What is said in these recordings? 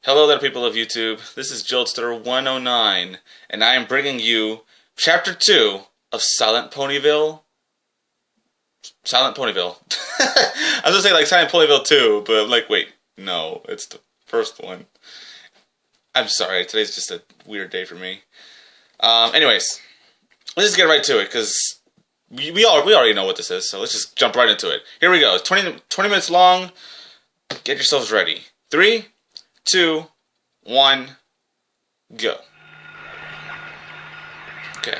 Hello there, people of YouTube. This is Joltster109, and I am bringing you Chapter 2 of Silent Ponyville. Silent Ponyville. I was gonna say like Silent Ponyville 2, but I'm like, wait, no, it's the first one. I'm sorry, today's just a weird day for me. Anyways, let's just get right to it, because we already know what this is, so let's just jump right into it. Here we go. It's 20 minutes long. Get yourselves ready. 3, 2, 1, go. Okay.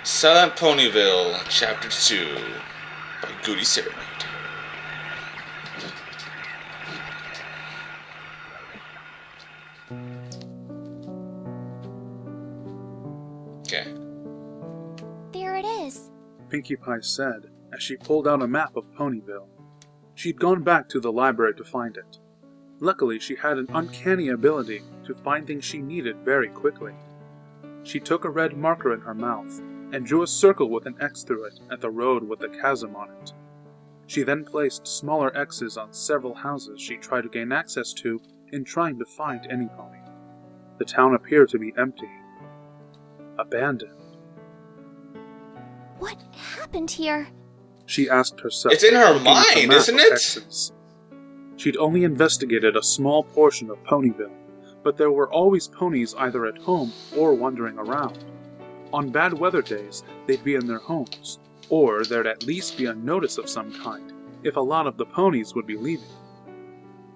Silent Ponyville, Chapter 2, by Goody Serenade. Okay. There it is, Pinkie Pie said as she pulled out a map of Ponyville. She'd gone back to the library to find it. Luckily, she had an uncanny ability to find things she needed very quickly. She took a red marker in her mouth and drew a circle with an X through it at the road with the chasm on it. She then placed smaller X's on several houses she tried to gain access to in trying to find any pony. The town appeared to be empty. Abandoned. What happened here? She asked herself. It's in her looking at the mind, map isn't of it? X's. She'd only investigated a small portion of Ponyville, but there were always ponies either at home or wandering around. On bad weather days, they'd be in their homes, or there'd at least be a notice of some kind if a lot of the ponies would be leaving.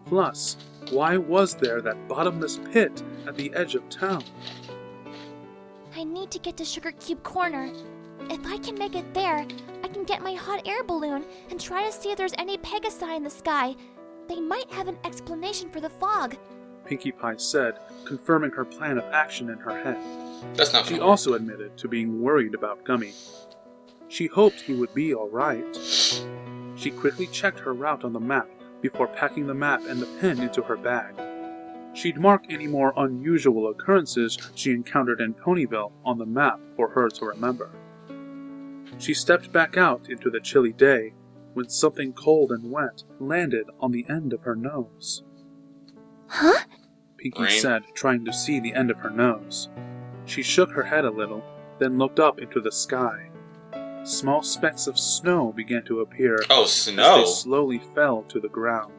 Plus, why was there that bottomless pit at the edge of town? I need to get to Sugar Cube Corner. If I can make it there, I can get my hot air balloon and try to see if there's any Pegasi in the sky. They might have an explanation for the fog. Pinkie Pie said, confirming her plan of action in her head. That's not She gonna work. also admitted to being worried about Gummy. She hoped he would be alright. She quickly checked her route on the map before packing the map and the pen into her bag. She'd mark any more unusual occurrences she encountered in Ponyville on the map for her to remember. She stepped back out into the chilly day when something cold and wet landed on the end of her nose. Huh? Pinkie Rain? said, trying to see the end of her nose. She shook her head a little, then looked up into the sky. Small specks of snow began to appear Oh, as snow. they slowly fell to the ground.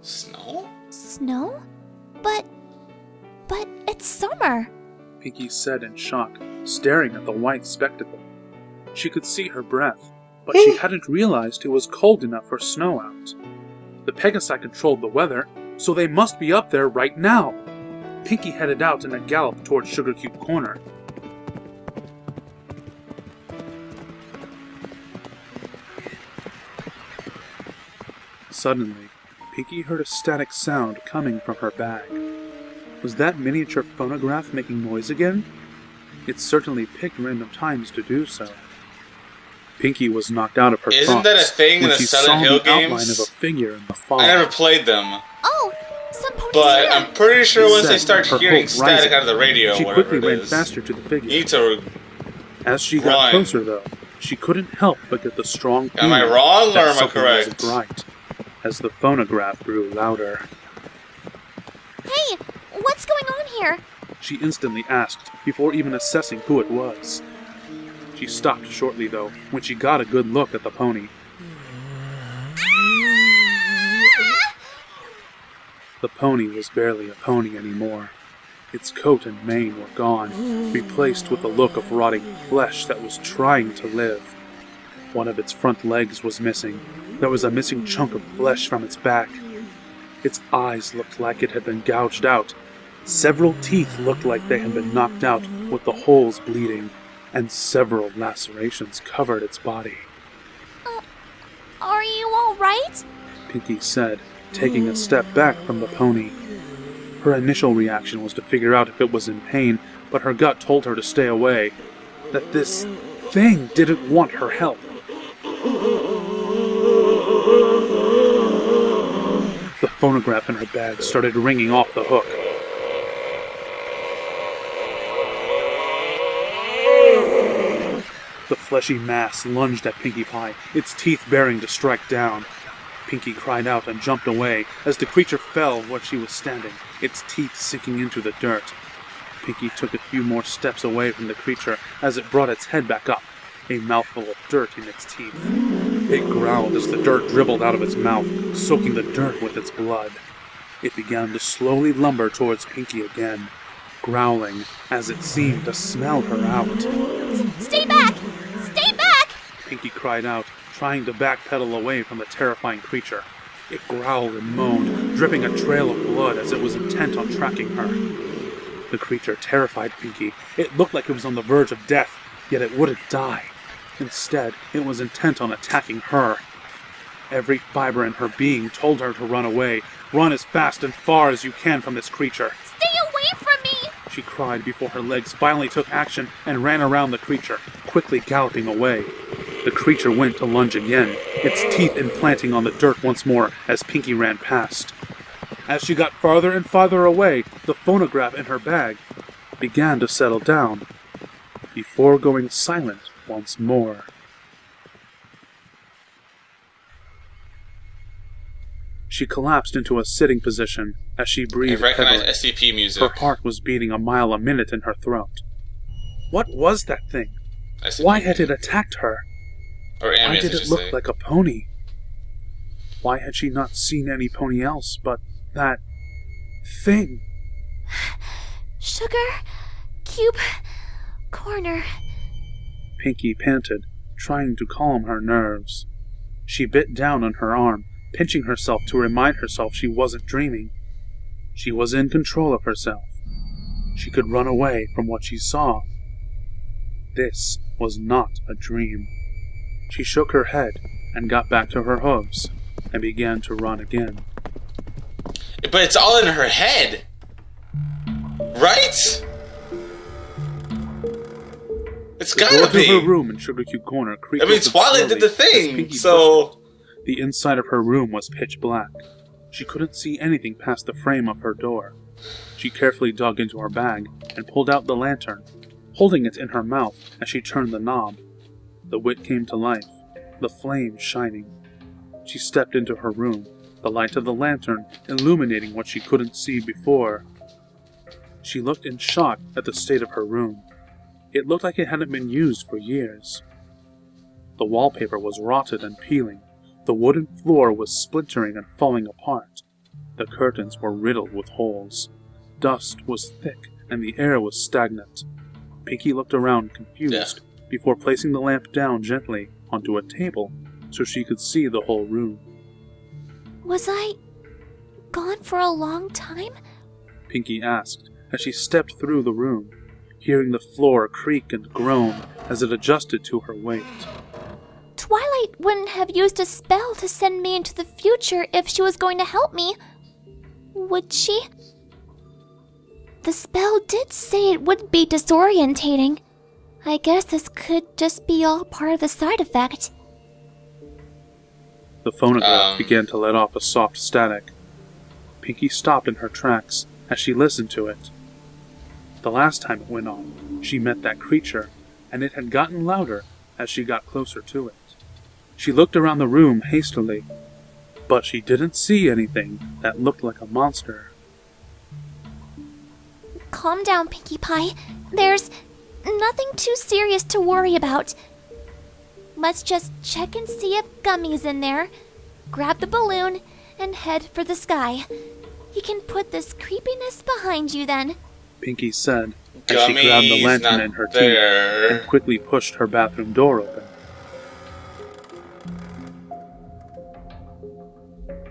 Snow? Snow? But it's summer. Pinkie said in shock, staring at the white spectacle. She could see her breath, but she hadn't realized it was cold enough for snow out. The Pegasi controlled the weather, so they must be up there right now. Pinkie headed out in a gallop toward Sugar Cube Corner. Suddenly, Pinkie heard a static sound coming from her bag. Was that miniature phonograph making noise again? It certainly picked random times to do so. Pinkie was knocked out of her Isn't thoughts that a thing in when the she Silent saw Hill the outline games? of a figure in the fog. I never played them, Oh, some ponies but here. I'm pretty sure She once they said, start her hearing hope static rising. out of the radio, She whatever quickly it ran is, faster to the you figure. need to. As she got run. closer, though, she couldn't help but get the strong Am I feeling wrong or that am I something wasn't correct? right, as the phonograph grew louder. Hey, what's going on here? She instantly asked, before even assessing who it was. She stopped shortly, though, when she got a good look at the pony. The pony was barely a pony anymore. Its coat and mane were gone, replaced with a look of rotting flesh that was trying to live. One of its front legs was missing. There was a missing chunk of flesh from its back. Its eyes looked like it had been gouged out. Several teeth looked like they had been knocked out, with the holes bleeding, and several lacerations covered its body. Are you all right? Pinkie said, taking a step back from the pony. Her initial reaction was to figure out if it was in pain, but her gut told her to stay away. That this thing didn't want her help. The phonograph in her bag started ringing off the hook. The fleshy mass lunged at Pinkie Pie, its teeth baring to strike down. Pinkie cried out and jumped away as the creature fell where she was standing, its teeth sinking into the dirt. Pinkie took a few more steps away from the creature as it brought its head back up, a mouthful of dirt in its teeth. It growled as the dirt dribbled out of its mouth, soaking the dirt with its blood. It began to slowly lumber towards Pinkie again, growling as it seemed to smell her out. Stay back! Stay back! Pinkie cried out, trying to backpedal away from the terrifying creature. It growled and moaned, dripping a trail of blood as it was intent on tracking her. The creature terrified Pinkie. It looked like it was on the verge of death, yet it wouldn't die. Instead, it was intent on attacking her. Every fiber in her being told her to run away. Run as fast and far as you can from this creature. Stay away from me! She cried before her legs finally took action and ran around the creature, quickly galloping away. The creature went to lunge again, its teeth implanting on the dirt once more as Pinkie ran past. As she got farther and farther away, the phonograph in her bag began to settle down, before going silent once more. She collapsed into a sitting position as she breathed I recognize heavily. SCP music. Her heart was beating a mile a minute in her throat. What was that thing? SCP Why had it attacked her? Or Why ambulance, did I it should look say. like a pony? Why had she not seen any pony else but that thing? Sugar Cube Corner. Pinkie panted, trying to calm her nerves. She bit down on her arm, pinching herself to remind herself she wasn't dreaming. She was in control of herself. She could run away from what she saw. This was not a dream. She shook her head and got back to her hooves and began to run again. But it's all in her head! Right? It's The gotta door to be! her room in Sugar Cube Corner creaked I mean, open Twilight did slowly the as thing, Pinkie so... pushed it. The inside of her room was pitch black. She couldn't see anything past the frame of her door. She carefully dug into her bag and pulled out the lantern, holding it in her mouth as she turned the knob. The wick came to life, the flame shining. She stepped into her room, the light of the lantern illuminating what she couldn't see before. She looked in shock at the state of her room. It looked like it hadn't been used for years. The wallpaper was rotted and peeling. The wooden floor was splintering and falling apart. The curtains were riddled with holes. Dust was thick and the air was stagnant. Pinkie looked around confused before placing the lamp down gently onto a table so she could see the whole room. Was I gone for a long time? Pinkie asked as she stepped through the room, hearing the floor creak and groan as it adjusted to her weight. Twilight wouldn't have used a spell to send me into the future if she was going to help me. Would she? The spell did say it would be disorientating. I guess this could just be all part of the side effect. The phonograph began to let off a soft static. Pinkie stopped in her tracks as she listened to it. The last time it went on, she met that creature, and it had gotten louder as she got closer to it. She looked around the room hastily, but she didn't see anything that looked like a monster. Calm down, Pinkie Pie. There's nothing too serious to worry about. Let's just check and see if Gummy's in there. Grab the balloon and head for the sky. You can put this creepiness behind you then. Pinkie said as she grabbed the lantern in her teeth and quickly pushed her bathroom door open.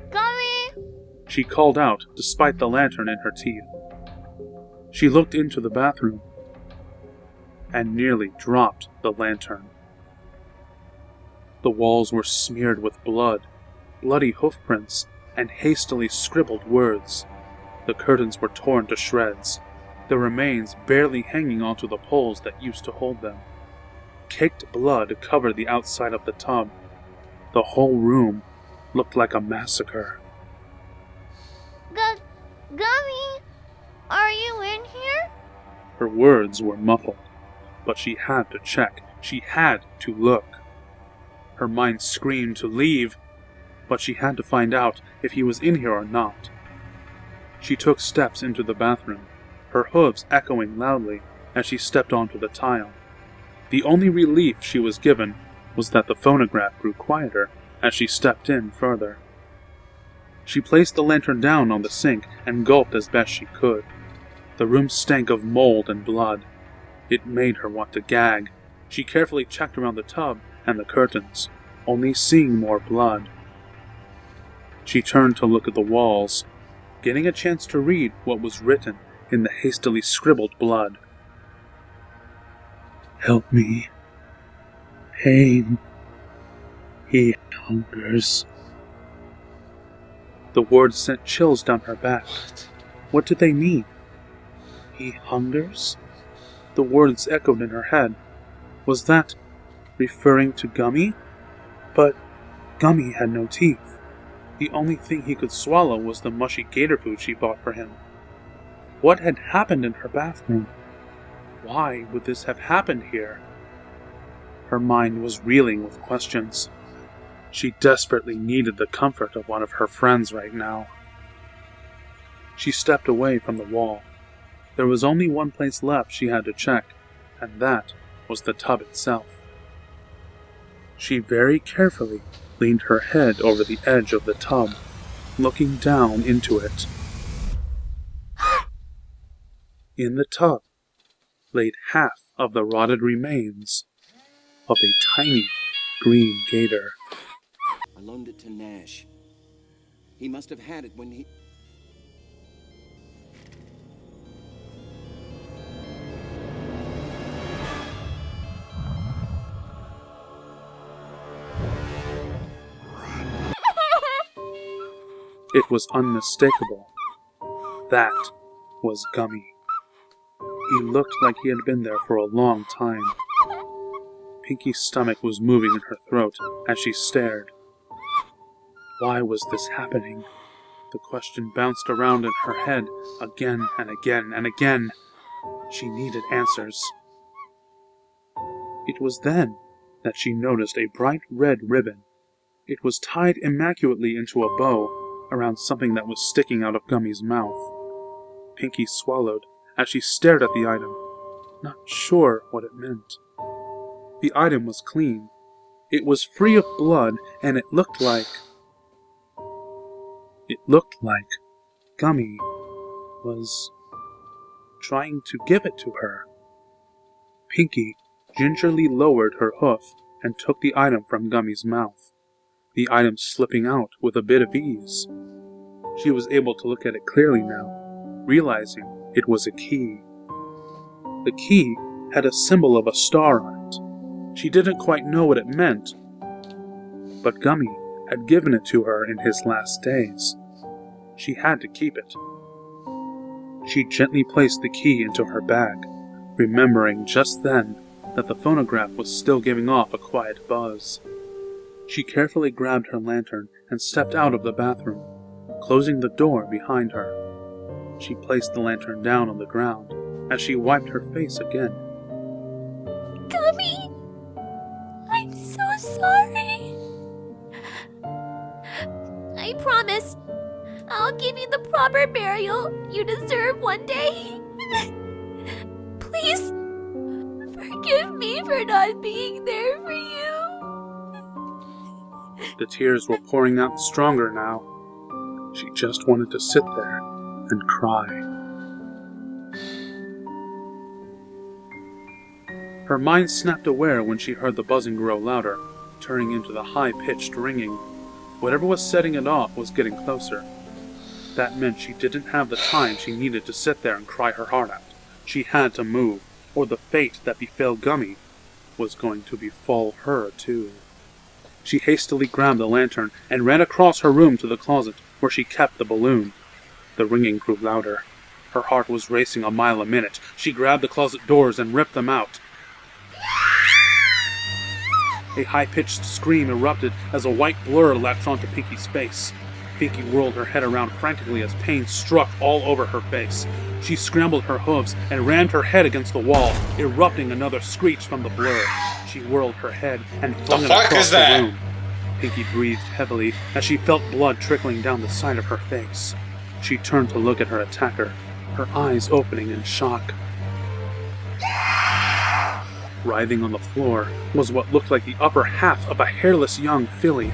Gummy! She called out despite the lantern in her teeth. She looked into the bathroom and nearly dropped the lantern. The walls were smeared with blood, bloody hoofprints, and hastily scribbled words. The curtains were torn to shreds, the remains barely hanging onto the poles that used to hold them. Caked blood covered the outside of the tub. The whole room looked like a massacre. Gummy, are you in here? Her words were muffled, but she had to check. She had to look. Her mind screamed to leave, but she had to find out if he was in here or not. She took steps into the bathroom, her hooves echoing loudly as she stepped onto the tile. The only relief she was given was that the phonograph grew quieter as she stepped in further. She placed the lantern down on the sink and gulped as best she could. The room stank of mold and blood. It made her want to gag. She carefully checked around the tub and the curtains, only seeing more blood. She turned to look at the walls, getting a chance to read what was written in the hastily scribbled blood. "Help me. Pain. He hungers." The words sent chills down her back. What did they mean? He hungers? The words echoed in her head. Was that referring to Gummy? But Gummy had no teeth. The only thing he could swallow was the mushy gator food she bought for him. What had happened in her bathroom? Why would this have happened here? Her mind was reeling with questions. She desperately needed the comfort of one of her friends right now. She stepped away from the wall. There was only one place left she had to check, and that was the tub itself. She very carefully leaned her head over the edge of the tub, looking down into it. In the tub laid half of the rotted remains of a tiny green gator. I loaned it to Nash. He must have had it when he... It was unmistakable. That was Gummy. He looked like he had been there for a long time. Pinkie's stomach was moving in her throat as she stared. Why was this happening? The question bounced around in her head again and again and again. She needed answers. It was then that she noticed a bright red ribbon. It was tied immaculately into a bow around something that was sticking out of Gummy's mouth. Pinkie swallowed as she stared at the item, not sure what it meant. The item was clean. It was free of blood, and it looked like Gummy was trying to give it to her. Pinkie gingerly lowered her hoof and took the item from Gummy's mouth, the item slipping out with a bit of ease. She was able to look at it clearly now, realizing it was a key. The key had a symbol of a star on it. She didn't quite know what it meant, but Gummy had given it to her in his last days. She had to keep it. She gently placed the key into her bag, remembering just then that the phonograph was still giving off a quiet buzz. She carefully grabbed her lantern and stepped out of the bathroom, closing the door behind her. She placed the lantern down on the ground as she wiped her face again. Gummy! I'm so sorry. I promise I'll give you the proper burial you deserve one day. Please forgive me for not being there for you. The tears were pouring out stronger now. She just wanted to sit there and cry. Her mind snapped aware when she heard the buzzing grow louder, turning into the high-pitched ringing. Whatever was setting it off was getting closer. That meant she didn't have the time she needed to sit there and cry her heart out. She had to move, or the fate that befell Gummy was going to befall her too. She hastily grabbed the lantern and ran across her room to the closet where she kept the balloon. The ringing grew louder. Her heart was racing a mile a minute. She grabbed the closet doors and ripped them out. A high-pitched scream erupted as a white blur latched onto Pinkie's face. Pinkie whirled her head around frantically as pain struck all over her face. She scrambled her hooves and rammed her head against the wall, erupting another screech from the blur. She whirled her head and flung it across the room. Pinkie breathed heavily as she felt blood trickling down the side of her face. She turned to look at her attacker, her eyes opening in shock. Writhing on the floor was what looked like the upper half of a hairless young filly,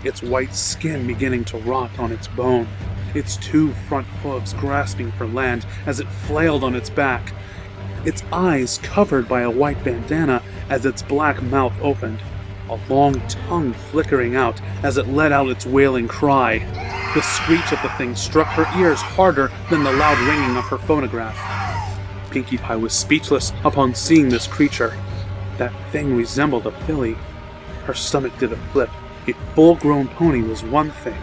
its white skin beginning to rot on its bone, its 2 front hooves grasping for land as it flailed on its back, its eyes covered by a white bandana as its black mouth opened, a long tongue flickering out as it let out its wailing cry. The screech of the thing struck her ears harder than the loud ringing of her phonograph. Pinkie Pie was speechless upon seeing this creature. That thing resembled a filly. Her stomach did a flip. A full-grown pony was one thing.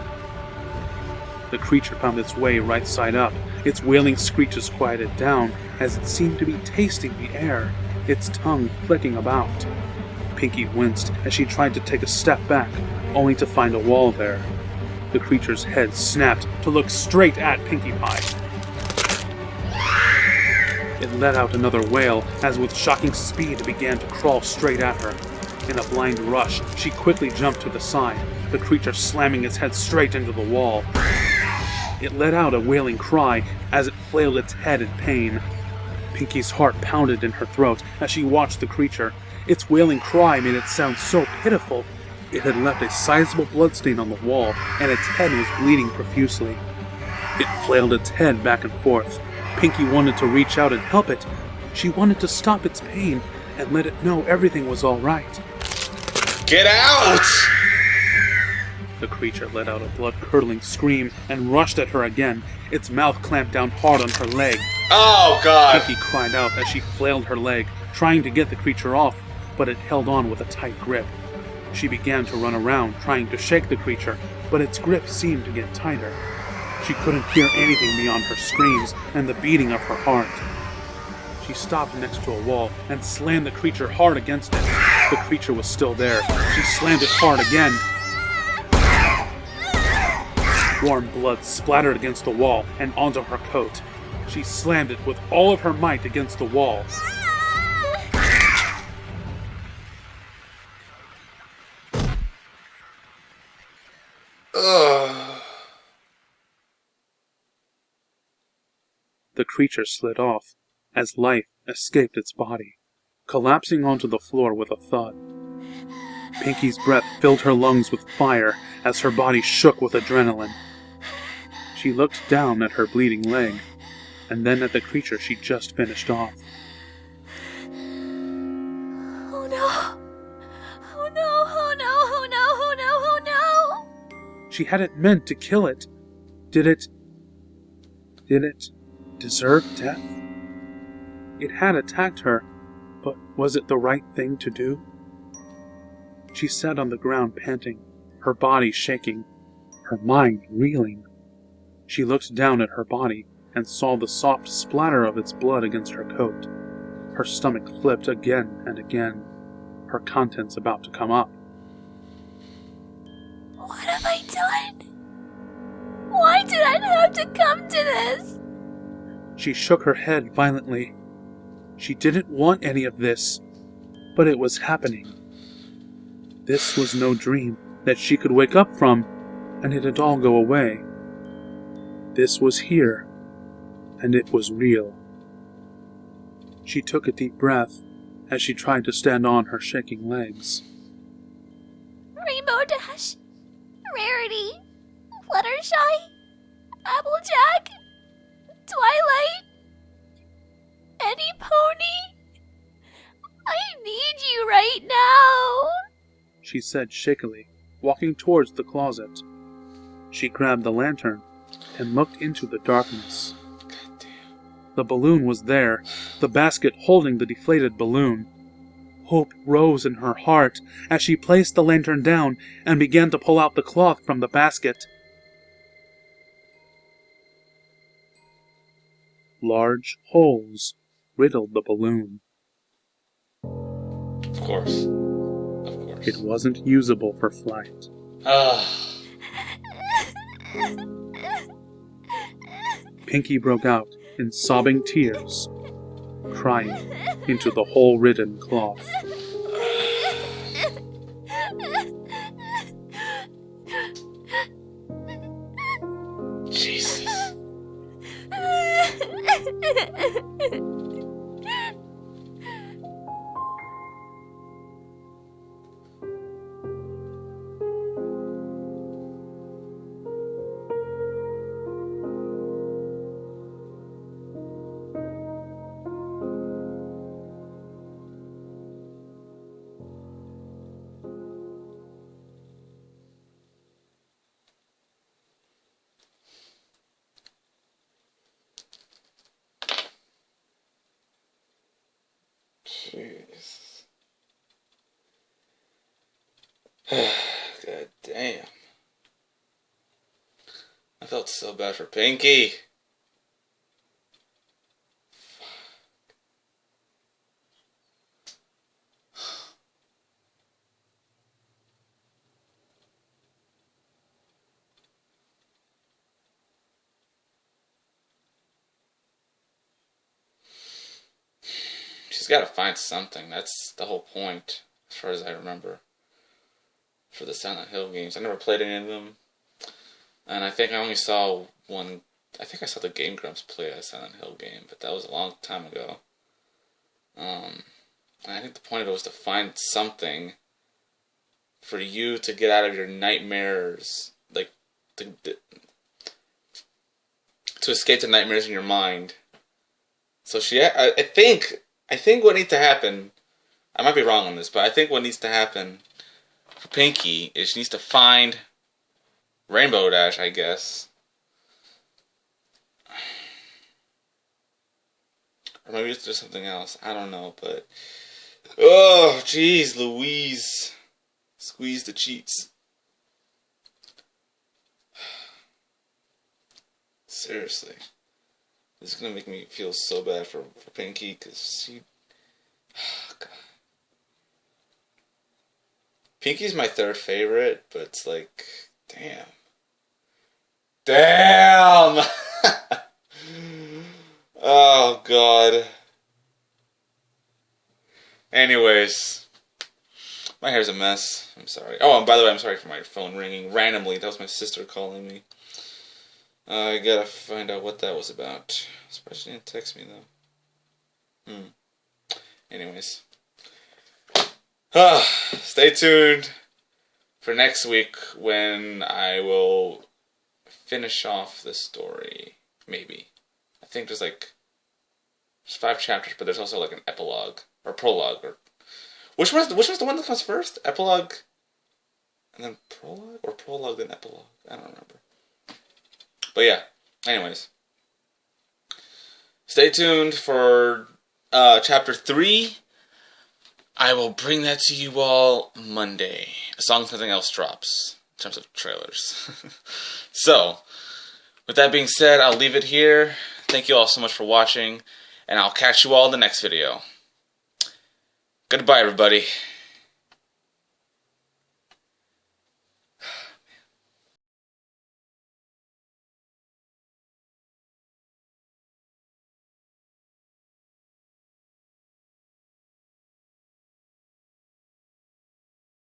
The creature found its way right side up. Its wailing screeches quieted down as it seemed to be tasting the air, its tongue flicking about. Pinkie winced as she tried to take a step back, only to find a wall there. The creature's head snapped to look straight at Pinkie Pie. It let out another wail as with shocking speed it began to crawl straight at her. In a blind rush, she quickly jumped to the side, the creature slamming its head straight into the wall. It let out a wailing cry as it flailed its head in pain. Pinkie's heart pounded in her throat as she watched the creature. Its wailing cry made it sound so pitiful. It had left a sizable bloodstain on the wall, and its head was bleeding profusely. It flailed its head back and forth. Pinkie wanted to reach out and help it. She wanted to stop its pain and let it know everything was all right. Get out! The creature let out a blood-curdling scream and rushed at her again, its mouth clamped down hard on her leg. Oh, God! Pinkie cried out as she flailed her leg, trying to get the creature off, but it held on with a tight grip. She began to run around, trying to shake the creature, but its grip seemed to get tighter. She couldn't hear anything beyond her screams and the beating of her heart. She stopped next to a wall and slammed the creature hard against it. The creature was still there. She slammed it hard again. Warm blood splattered against the wall and onto her coat. She slammed it with all of her might against the wall. The creature slid off as life escaped its body, collapsing onto the floor with a thud. Pinkie's breath filled her lungs with fire as her body shook with adrenaline. She looked down at her bleeding leg, and then at the creature she just finished off. Oh no! Oh no! Oh no! Oh no! Oh no! Oh no! She hadn't meant to kill it. Did it deserve death? It had attacked her, but was it the right thing to do? She sat on the ground panting, her body shaking, her mind reeling. She looked down at her body and saw the soft splatter of its blood against her coat. Her stomach flipped again and again, her contents about to come up. What have I done? Why did I have to come to this? She shook her head violently. She didn't want any of this, but it was happening. This was no dream that she could wake up from, and it'd all go away. This was here, and it was real. She took a deep breath as she tried to stand on her shaking legs. Rainbow Dash, Rarity, Fluttershy, Applejack, Twilight, any pony? I need you right now, she said shakily, walking towards the closet. She grabbed the lantern and looked into the darkness. The balloon was there, the basket holding the deflated balloon. Hope rose in her heart as she placed the lantern down and began to pull out the cloth from the basket. Large holes riddled the balloon. Of course. It wasn't usable for flight. Pinkie broke out in sobbing tears, crying into the hole-ridden cloth. Jeez. God damn. I felt so bad for Pinkie. She's got to find something. That's the whole point, as far as I remember, for the Silent Hill games. I never played any of them, and I think I only saw one. I think I saw the Game Grumps play a Silent Hill game, but that was a long time ago. And I think the point of it was to find something for you to get out of your nightmares, like to escape the nightmares in your mind. So I think what needs to happen, I might be wrong on this, but I think what needs to happen for Pinkie is she needs to find Rainbow Dash, I guess. Or maybe it's just something else. I don't know, but... Oh, jeez, Louise. Squeeze the cheeks. Seriously. This is going to make me feel so bad for Pinkie, because she... Oh, God. Pinkie's my third favorite, but it's like... Damn. Damn! Oh, God. Anyways. My hair's a mess. I'm sorry. Oh, and by the way, I'm sorry for my phone ringing randomly. That was my sister calling me. I gotta find out what that was about. Surprised she didn't text me, though. Anyways. Stay tuned for next week when I will finish off this story. Maybe. I think there's 5 chapters, but there's also like an epilogue. Or prologue. Or which one's the one that comes first? Epilogue and then prologue? Or prologue then epilogue? I don't remember. But yeah, anyways. Stay tuned for chapter 3. I will bring that to you all Monday, as long as nothing else drops, in terms of trailers. So, with that being said, I'll leave it here. Thank you all so much for watching, and I'll catch you all in the next video. Goodbye, everybody.